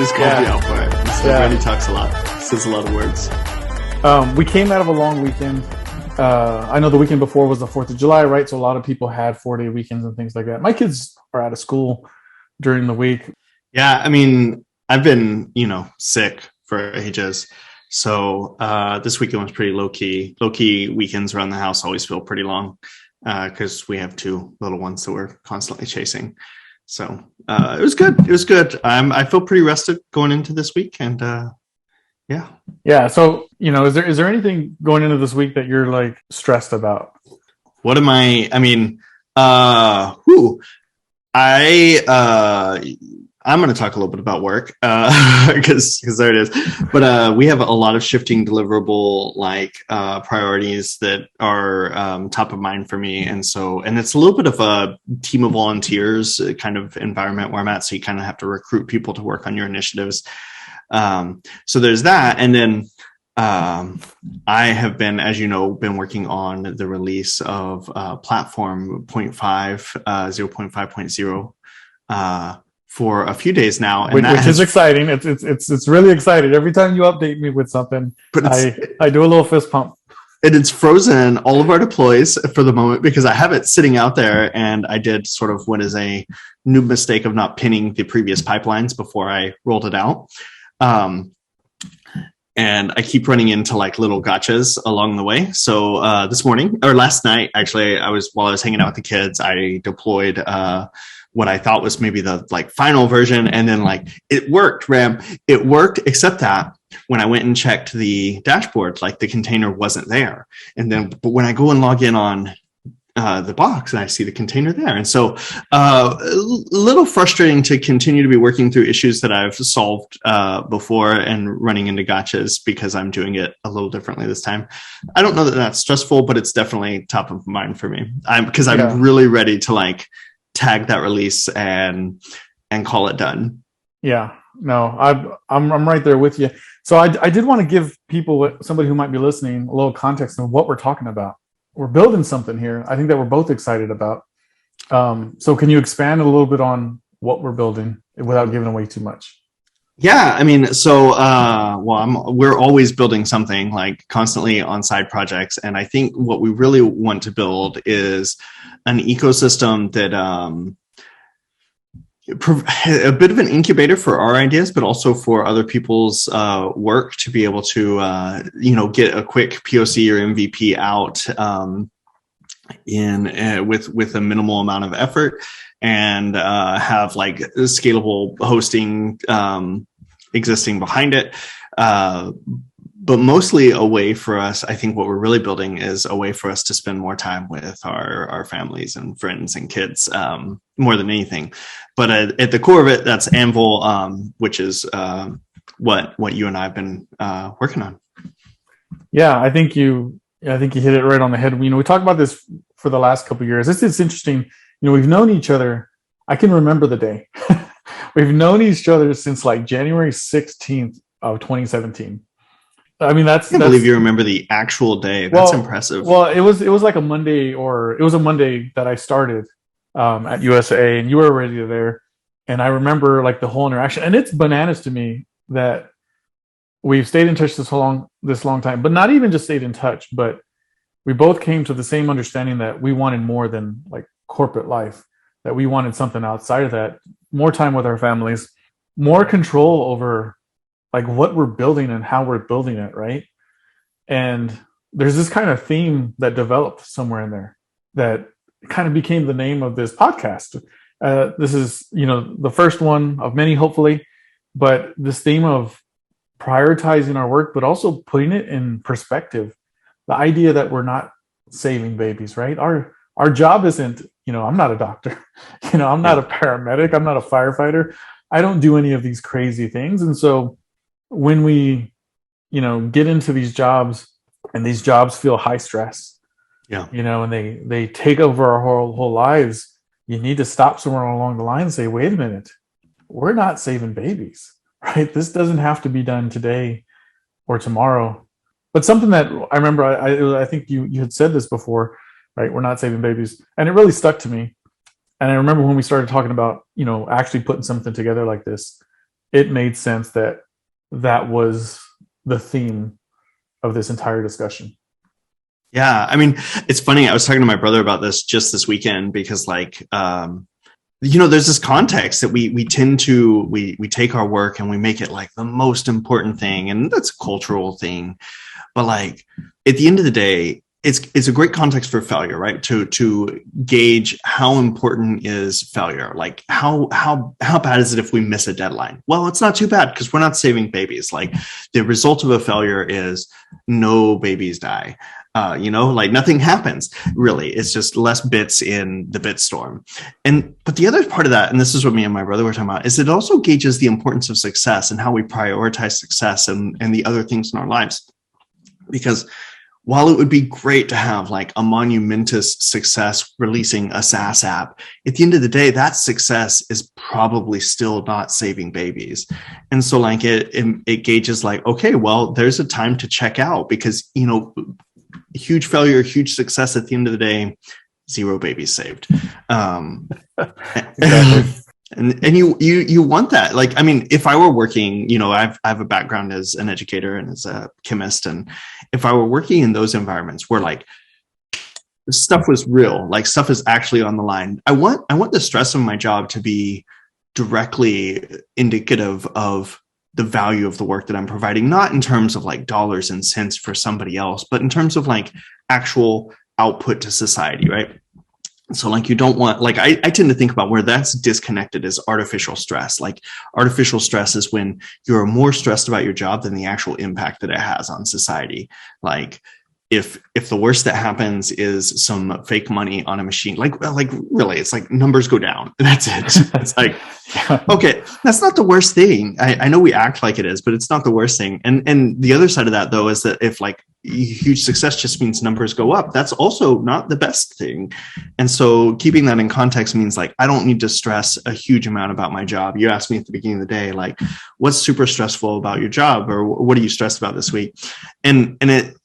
just calls me out for it. So Randy talks a lot, says a lot of words. We came out of a long weekend. I know the weekend before was the 4th of July, right? So a lot of people had 4-day weekends and things like that. My kids are out of school during the week. Yeah, I mean, I've been, sick for ages. So this weekend was pretty low key. Low key weekends around the house always feel pretty long because we have 2 little ones that we're constantly chasing. So it was good. It was good. I feel pretty rested going into this week, and yeah. Yeah. So is there anything going into this week that you're like stressed about? What am I? I mean, I'm going to talk a little bit about work because there it is. But we have a lot of shifting deliverable priorities that are top of mind for me. And it's a little bit of a team of volunteers kind of environment where I'm at. So you kind of have to recruit people to work on your initiatives. So there's that. And then I have been, as you know, working on the release of platform 0.5, 0.5.0 for a few days now, and which is exciting. It's really exciting. Every time you update me with something, I do a little fist pump. And it's frozen all of our deploys for the moment because I have it sitting out there, and I did sort of what is a new mistake of not pinning the previous pipelines before I rolled it out. And I keep running into little gotchas along the way. So this morning or last night, actually, while I was hanging out with the kids, I deployed what I thought was maybe the final version. And then it worked, Ram. It worked, except that when I went and checked the dashboard, the container wasn't there. But when I go and log in on the box, and I see the container there. And so a little frustrating to continue to be working through issues that I've solved before and running into gotchas because I'm doing it a little differently this time. I don't know that that's stressful, but it's definitely top of mind for me. I'm really ready to tag that release and call it done. Yeah, no, I'm right there with you. So I did want to give people, somebody who might be listening, a little context of what we're talking about. We're building something here. I think that we're both excited about. So can you expand a little bit on what we're building without giving away too much? Yeah, I mean, so we're always building something, constantly on side projects, and I think what we really want to build is an ecosystem that a bit of an incubator for our ideas, but also for other people's work to be able to get a quick POC or MVP out with a minimal amount of effort, and have scalable hosting existing behind it. But mostly a way for us, I think what we're really building is a way for us to spend more time with our families and friends and kids, more than anything. But at the core of it, that's Anvil, which is what you and I have been working on. Yeah, I think you hit it right on the head. We talked about this for the last couple of years. It's interesting. We've known each other. I can remember the day. We've known each other since January 16th of 2017. I mean, I can't believe you remember the actual day. That's impressive. Well, it was like a Monday, or it was a Monday that I started at USA, and you were already there. And I remember the whole interaction, and it's bananas to me that we've stayed in touch this long time, but not even just stayed in touch, but we both came to the same understanding that we wanted more than corporate life, that we wanted something outside of that, more time with our families, more control over what we're building and how we're building it, right? And there's this kind of theme that developed somewhere in there that kind of became the name of this podcast. This is, the first one of many, hopefully, but this theme of prioritizing our work, but also putting it in perspective. The idea that we're not saving babies, right? Our job isn't, I'm not a doctor, I'm not a paramedic, I'm not a firefighter. I don't do any of these crazy things. And so when we, get into these jobs, and these jobs feel high stress, and they take over our whole lives, you need to stop somewhere along the line and say, wait a minute, we're not saving babies, right? This doesn't have to be done today or tomorrow. But something that I remember, I think you had said this before, right? We're not saving babies. And it really stuck to me. And I remember when we started talking about, actually putting something together like this, it made sense that that was the theme of this entire discussion. Yeah. I mean, it's funny. I was talking to my brother about this just this weekend because there's this context that we tend to, we take our work and we make it like the most important thing. And that's a cultural thing. But like at the end of the day, it's a great context for failure, right? To gauge how important is failure. Like how bad is it if we miss a deadline? Well, it's not too bad because we're not saving babies. Like the result of a failure is no babies die. Like nothing happens really. It's just less bits in the bit storm. But the other part of that, and this is what me and my brother were talking about, is it also gauges the importance of success and how we prioritize success and the other things in our lives. Because while it would be great to have like a monumentous success releasing a SaaS app, at the end of the day, that success is probably still not saving babies. And so like it gauges like, okay, well, there's a time to check out because, huge failure, huge success at the end of the day, 0 babies saved. Exactly. And you want that. Like, I mean, if I were working, I have a background as an educator and as a chemist. And if I were working in those environments where like stuff was real, like stuff is actually on the line, I want the stress of my job to be directly indicative of the value of the work that I'm providing, not in terms of like dollars and cents for somebody else, but in terms of like actual output to society, right? So like you don't want, like I tend to think about where that's disconnected is artificial stress. Like artificial stress is when you're more stressed about your job than the actual impact that it has on society. Like if the worst that happens is some fake money on a machine, like really, it's like numbers go down. That's it. It's like, okay, that's not the worst thing. I know we act like it is, but it's not the worst thing. And the other side of that though, is that if like huge success just means numbers go up, that's also not the best thing. And so keeping that in context means like, I don't need to stress a huge amount about my job. You asked me at the beginning of the day, like what's super stressful about your job or what are you stressed about this week? And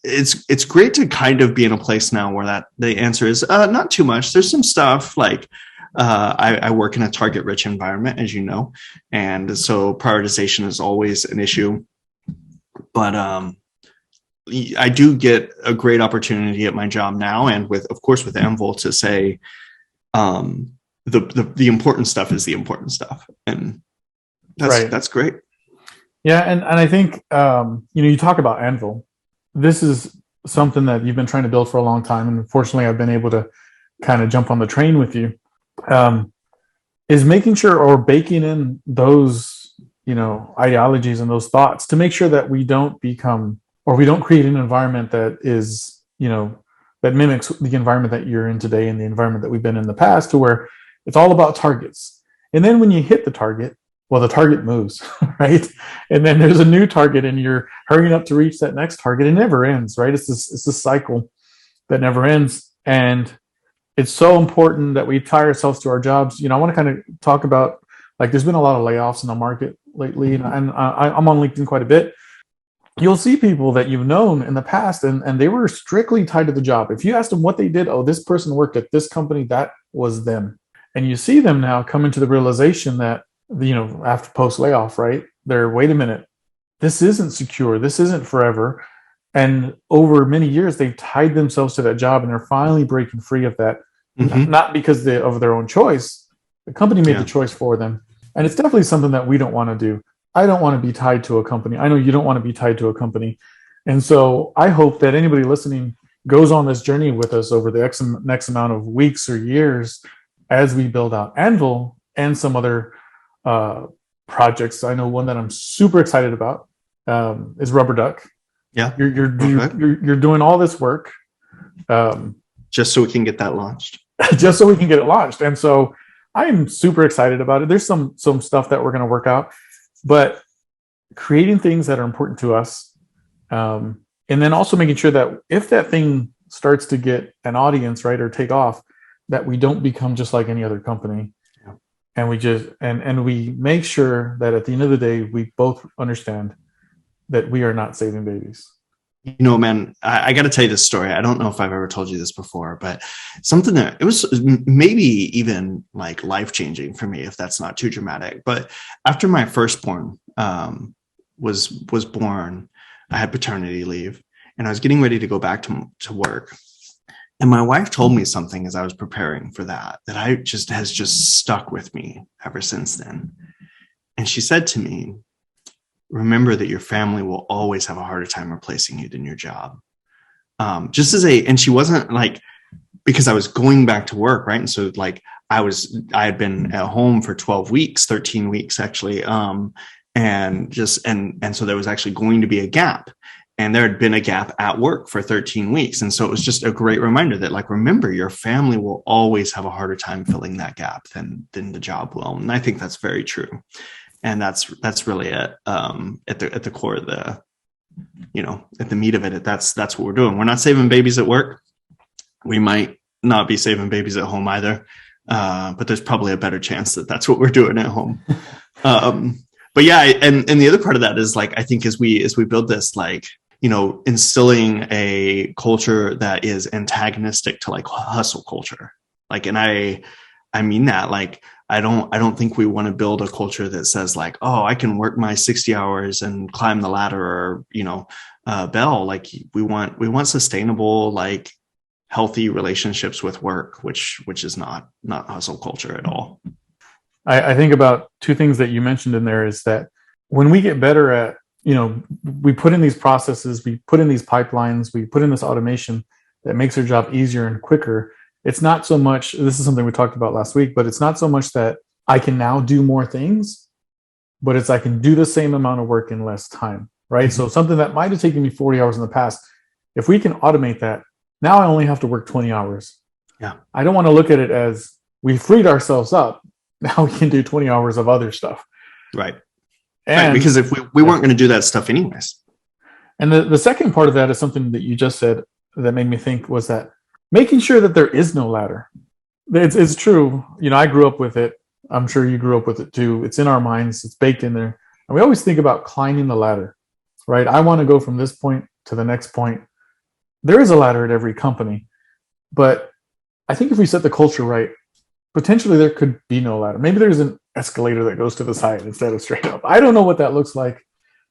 it's great to kind of be in a place now where that the answer is not too much. There's some stuff like I work in a target rich environment, as you know, and so prioritization is always an issue. But I do get a great opportunity at my job now, and of course with Anvil to say the important stuff is the important stuff, and that's great. Yeah, and I think you talk about Anvil. This is something that you've been trying to build for a long time, and fortunately, I've been able to kind of jump on the train with you. Is making sure or baking in those ideologies and those thoughts to make sure that we don't become or we don't create an environment that is that mimics the environment that you're in today and the environment that we've been in the past, to where it's all about targets. And then when you hit the target, well, the target moves, right? And then there's a new target and you're hurrying up to reach that next target. It never ends, right? It's this cycle that never ends. And it's so important that we tie ourselves to our jobs. I want to kind of talk about, like, there's been a lot of layoffs in the market lately, and I'm on LinkedIn quite a bit. You'll see people that you've known in the past, and they were strictly tied to the job. If you asked them what they did, oh, this person worked at this company, that was them. And you see them now coming to the realization that, after post layoff, right? Wait a minute, this isn't secure. This isn't forever. And over many years, they've tied themselves to that job, and they're finally breaking free of that. Mm-hmm. Not because of their own choice. The company made the choice for them. And it's definitely something that we don't want to do. I don't want to be tied to a company. I know you don't want to be tied to a company. And so I hope that anybody listening goes on this journey with us over the next amount of weeks or years as we build out Anvil and some other projects. I know one that I'm super excited about is Rubber Duck. Yeah, you're doing all this work just so we can get that launched. Just so we can get it launched, and so I'm super excited about it. There's some stuff that we're going to work out, but creating things that are important to us, and then also making sure that if that thing starts to get an audience, right, or take off, that we don't become just like any other company. And we just and we make sure that at the end of the day, we both understand that we are not saving babies. Man, I got to tell you this story. I don't know if I've ever told you this before, but something that it was maybe even like life-changing for me, if that's not too dramatic. But after my firstborn, was born. I had paternity leave, and I was getting ready to go back to work. And my wife told me something as I was preparing for that has just stuck with me ever since then. And she said to me, remember that your family will always have a harder time replacing you than your job. And she wasn't like, because I was going back to work, right? And so like I had been at home for 13 weeks actually. And so there was actually going to be a gap. And there had been a gap at work for 13 weeks. And so it was just a great reminder that, like, remember, your family will always have a harder time filling that gap than the job will. And I think that's very true. And that's really it. At the core of at the meat of it, that's what we're doing. We're not saving babies at work. We might not be saving babies at home either. But there's probably a better chance that that's what we're doing at home. But yeah, and the other part of that is, like, I think as we build this, like, instilling a culture that is antagonistic to like hustle culture. Like, and I mean that, like, I don't think we want to build a culture that says like, oh, I can work my 60 hours and climb the ladder or, bell. Like, we want sustainable, like, healthy relationships with work, which is not hustle culture at all. I think about two things that you mentioned in there is that when we get better at, we put in these processes, we put in these pipelines, we put in this automation that makes our job easier and quicker. It's not so much, this is something we talked about last week, but it's not so much that I can now do more things, but it's I can do the same amount of work in less time, right? Mm-hmm. So something that might have taken me 40 hours in the past, if we can automate that, now I only have to work 20 hours. Yeah. I don't want to look at it as we freed ourselves up. Now we can do 20 hours of other stuff. Right. And, right, because if we weren't going to do that stuff anyways. And the second part of that is something that you just said that made me think, was that making sure that there is no ladder. It's true. I grew up with it. I'm sure you grew up with it too. It's in our minds. It's baked in there. And we always think about climbing the ladder, right? I want to go from this point to the next point. There is a ladder at every company. But I think if we set the culture right, potentially there could be no ladder. Maybe there's an escalator that goes to the side instead of straight up. I don't know what that looks like,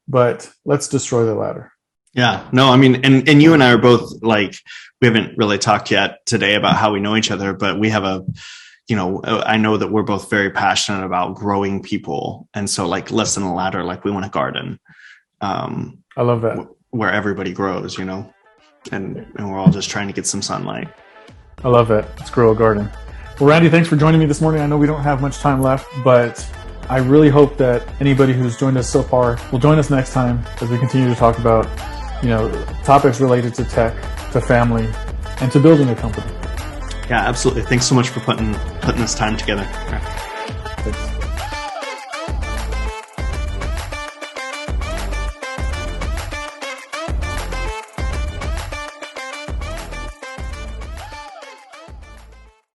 but let's destroy the ladder. Yeah, no, I mean, and you and I are both, like, we haven't really talked yet today about how we know each other, but we have I know that we're both very passionate about growing people. And so, like, less than a ladder, like, we want a garden. I love that. Where everybody grows, and we're all just trying to get some sunlight. I love that. Let's grow a garden. Well, Randy, thanks for joining me this morning. I know we don't have much time left, but I really hope that anybody who's joined us so far will join us next time as we continue to talk about, topics related to tech, to family, and to building a company. Yeah, absolutely. Thanks so much for putting this time together. Thanks.